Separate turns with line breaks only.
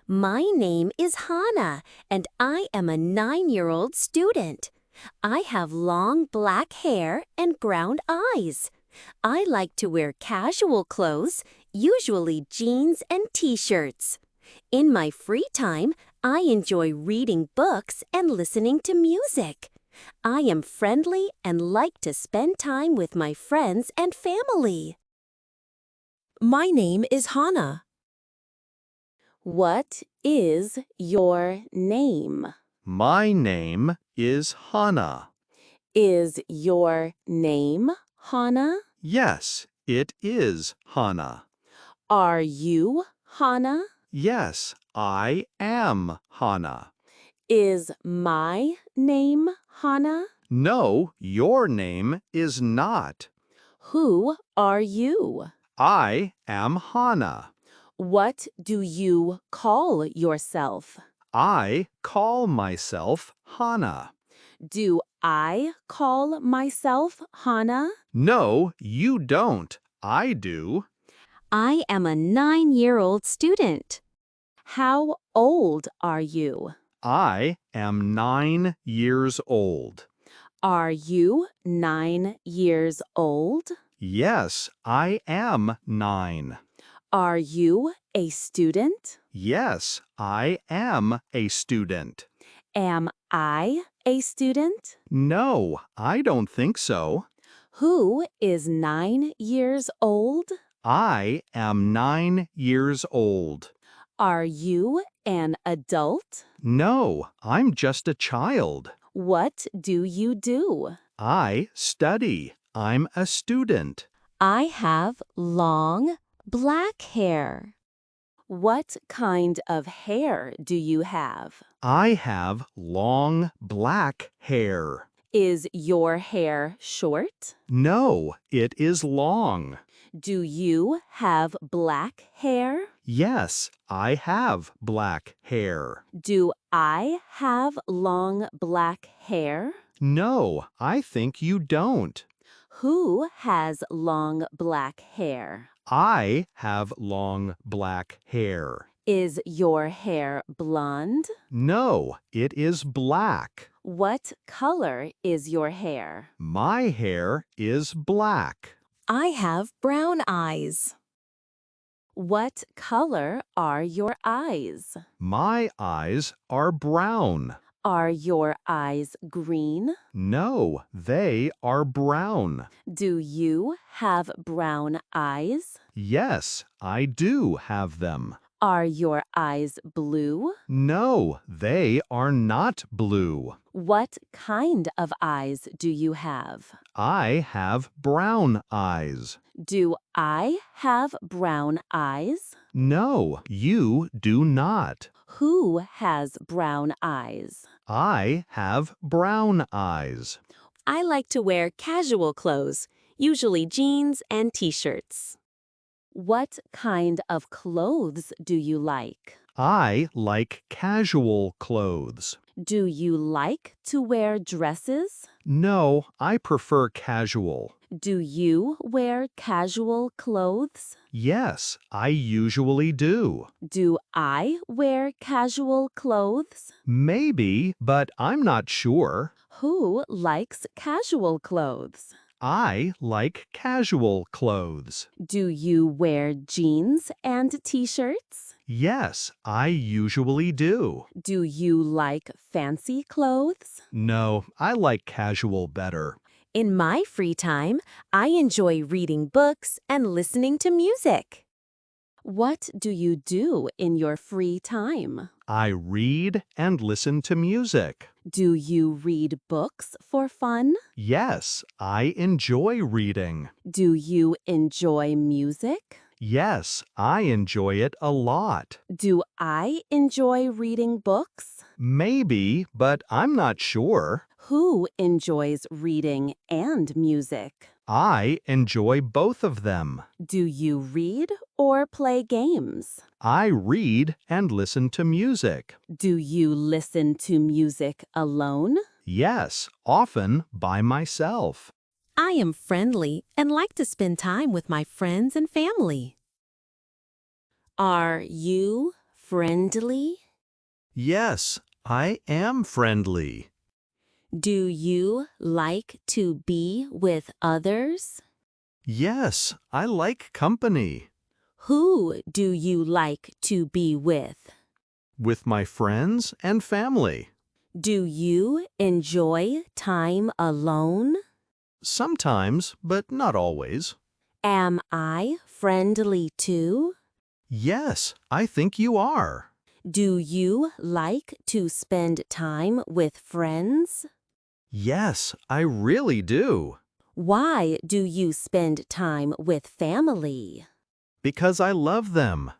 My name is Hannah, and I am a 9-year-old student. I have long black hair and brown eyes. I like to wear casual clothes, usually jeans and t-shirts. In my free time, I enjoy reading books and listening to music. I am friendly and like to spend time with my friends and family.
My name is Hannah. What is your name?
My name is Hannah.
Is your name Hannah?
Yes, it is Hannah.
Are you Hannah?
Yes, I am Hannah.
Is my name Hannah?
No, your name is not.
Who are you?
I am Hannah.
What do you call yourself?
I call myself Hannah.
Do I call myself Hannah?
No, you don't. I do.
I am a 9-year-old student.
How old are you?
I am 9 years old.
Are you 9 years old?
Yes, I am 9.
Are you a student?
Yes, I am a student.
Am I a student?
No, I don't think so.
Who is 9 years old?
I am 9 years old.
Are you an adult?
No, I'm just a child.
What do you do?
I study. I'm a student.
I have long black hair.
What kind of hair do you have?
I have long black hair.
Is your hair short?
No, it is long.
Do you have black hair?
Yes, I have black hair.
Do I have long black hair?
No, I think you don't.
Who has long black hair?
I have long black hair.
Is your hair blonde?
No, it is black.
What color is your hair?
My hair is black.
I have brown eyes.
What color are your eyes?
My eyes are brown.
Are your eyes green?
No, they are brown.
Do you have brown eyes?
Yes, I do have them.
Are your eyes blue?
No, they are not blue.
What kind of eyes do you have?
I have brown eyes.
Do I have brown eyes?
No, you do not.
Who has brown eyes?
I have brown eyes.
I like to wear casual clothes, usually jeans and t-shirts.
What kind of clothes do you like?
I like casual clothes.
Do you like to wear dresses?
No, I prefer casual.
Do you wear casual clothes?
Yes, I usually do.
Do I wear casual clothes?
Maybe, but I'm not sure.
Who likes casual clothes?
I like casual clothes.
Do you wear jeans and t-shirts?
Yes, I usually do.
Do you like fancy clothes?
No, I like casual better.
In my free time, I enjoy reading books and listening to music.
What do you do in your free time?
I read and listen to music.
Do you read books for fun?
Yes, I enjoy reading.
Do you enjoy music?
Yes, I enjoy it a lot.
Do I enjoy reading books?
Maybe, but I'm not sure.
Who enjoys reading and music?
I enjoy both of them.
Do you read or play games?
I read and listen to music.
Do you listen to music alone?
Yes, often by myself.
I am friendly and like to spend time with my friends and family.
Are you friendly?
Yes, I am friendly.
Do you like to be with others?
Yes, I like company.
Who do you like to be with?
With my friends and family.
Do you enjoy time alone?
Sometimes, but not always.
Am I friendly too?
Yes, I think you are.
Do you like to spend time with friends?
Yes, I really do.
Why do you spend time with family?
Because I love them.